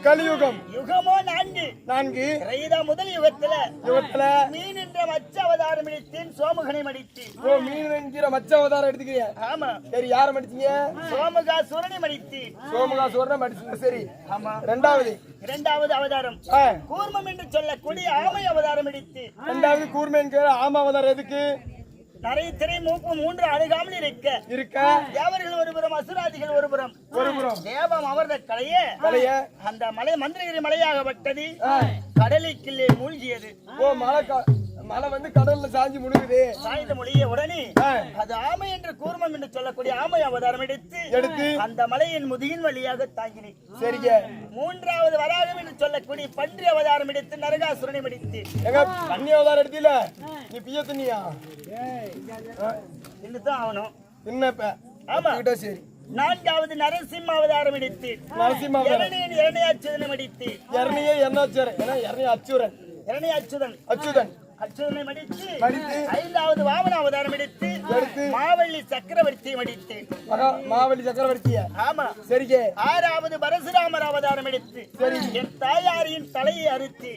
கலியுகம் யுகமோ 4 முதல் யுகத்துல மீன் என்ற மச்ச அவதாரம் எடுத்தேன். சோமுகனை மடித்தேன். ஓ, மீன் என்கிற மச்ச அவதாரம் எடுத்துக்கிறீங்க? ஆமா. சரி, யார மடிச்சீங்க? சோமகாசுரனை மடித்தேன். சோமகாசுரனை மடிச்சீங்க. சரி, ஆமா. இரண்டாவது அவதாரம் கூர்மம் என்று சொல்லக்கூடிய ஆமை அவதாரம் எடுத்தேன். இரண்டாவது கூர்மம் என்கிற ஆமை அவதாரம் எதுக்கு? நிறைய திரை மூப்பு 3 அணுகாமல் இருக்க தேவர்கள் ஒருபுறம், அசுராதிகள் ஒருபுறம். தேவம் அவரது கலைய அந்த மலை மந்திரகிரி மலையாகப்பட்டது கடலுக்குள்ளே மூழ்கியது. ஓ, மலை வந்து கடல்ல சாஞ்சி முழுகுது. சாய்ந்த மொழிய உடனே அது ஆமை என்று கூர்மம் என்று சொல்லக்கூடிய ஆமை அவதாரம் எடுத்து அந்த மலையின் முதுகின் வழியாக தாங்கினேன். சரிங்க. மூன்றாவது வராகம் என்று சொல்லக்கூடிய பன்றி அவதாரம் எடுத்து நரகாசுரனை மடித்து. பன்றி அவதாரம் எடுத்தில நீ பிய தண்ணியா இன்னும் ஆகணும். இன்னப்ப ஆமா. சரி. நான்காவது நரசிம்ம அவதாரம் எடுத்து. இரணையாச்சுதனை மடித்து. அச்சுதனை மடித்து. ஐந்தாவது வாமன அவதாரம் எடுத்து மாவள்ளி சக்கரவர்த்தியை மடித்து. மாவள்ளி சக்கரவர்த்திய? ஆமா. சரிங்க. ஆறாவது பரசுராமர் அவதாரம் எடுத்து என் தாயாரின் தலையை அறுத்து.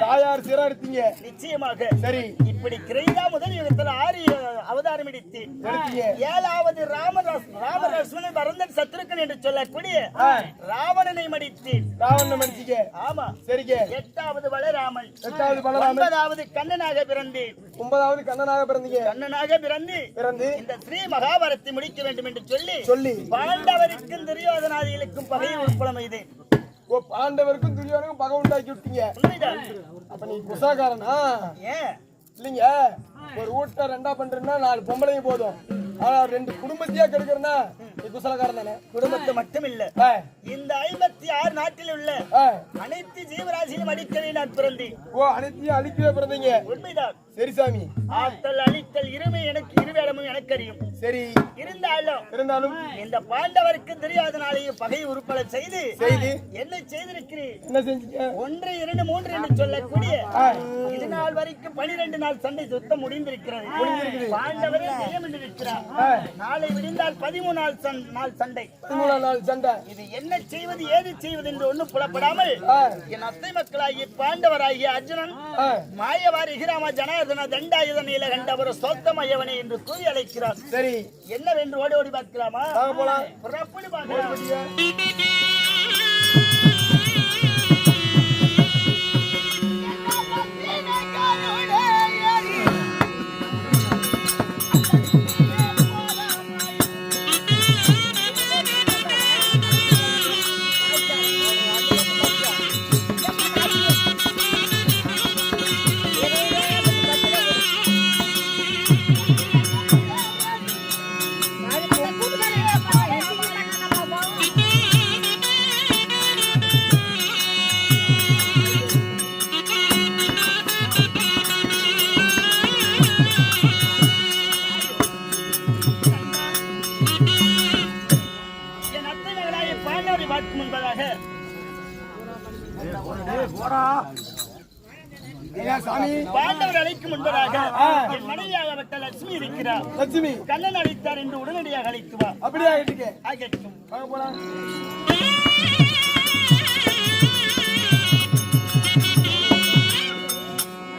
தாயார் சிற அறுத்தீங்க? நிச்சயமாக. சரி. இப்படி கிரைதா முதல் யுகத்தில் 6 அவதாரம் எடுத்து. ஏழாவது ராமராசுவனை பரந்தன் சத்ருக்கன் என்று சொல்லக்கூடிய ராவணனை மடித்து. ராவணனை மடிச்சீங்க? ஆமா. சரிங்க. எட்டாவது பலராமன். ஒன்பதாவது கண்ணனாக பிறந்து. கண்ணனாக பிறந்து இந்த ஸ்ரீ மகாபாரத்தை முடிக்க வேண்டும் என்று சொல்லி பாண்டவருக்கும் துரியோதனாதிகளுக்கும் பகை உட்பலம் இது. ஓ, பாண்டவருக்கும் துரியோதனுக்கும் பகை உண்டாக்கி விட்டீங்க. அப்ப நீ குசாகாரனா? ஏன் இல்லைங்க, ஒரு வீட்டை 2 பண்றேன்னா 4 பொம்பளைங்க போதும். ஆனா 2 குடும்பத்தையா கெடுக்கிறனா நீ குசலக்காரன் தானே? குடும்பத்தை மட்டும் இல்ல, இந்த 56 நாட்டில் உள்ள அனைத்து ஜீவராசியும் அடிக்கவே நான் பிறந்தேன். ஓ, அனைத்தையும் அழிக்கவே பிறந்தீங்க? உண்மைதான். சரி சாமி. ஆத்தல் அழித்தல் இருவேடமும் எனக்கு அறியும். சரி. இருந்தாலும் இந்த பாண்டவருக்கு தெரியாதனாலேயே பகை உருப்பட செய்து என்ன செய்திருக்கிறேன்? என்ன செஞ்சீங்க? 1 2 3 என்று சொல்லக்கூடிய இது நாள் வரைக்கும் 12 நாள் சண்டை சுத்தம் முடிந்திருக்கிறது. பாண்டவரே ஜெயம் என்று இருக்கிறார். நாளை விடிந்தால் 13 நாள் சண்டை. 13 நாள் சண்டை. இது என்ன செய்வது, ஏது செய்வது என்று ஒன்றும் புலப்படாமல் என் அத்தை மக்களாகிய பாண்டவராகிய அர்ஜுனன் மாயவாரி ஹிராம ஜனார்தன தண்டாயுத நீலகண்டபுர சோத்தமயவனே என்று கூறி அழைக்கிறார். சரி. என்னவென்று ஓடி ஓடி பார்க்கலாமா? போலாம். புறப்படி பார்க்கலாம். பாண்டவர் அழைக்கும் முன்பதாக என் மனைவியாகப்பட்ட லட்சுமி இருக்கிறார். லட்சுமி கண்ணன் அழைத்தார் என்று உடனடியாக அழைக்குவா. அப்படியே ஆகட்டும்.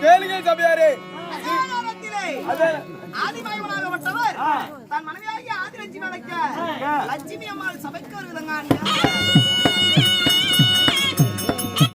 கேளுங்க சபையாரே. ஆதிமயமாகப்பட்டவர் தன் மனைவியாகிய ஆதிலட்சுமி அழைக்க லட்சுமி அம்மாள் சபைக்கு வருகிறாங்க.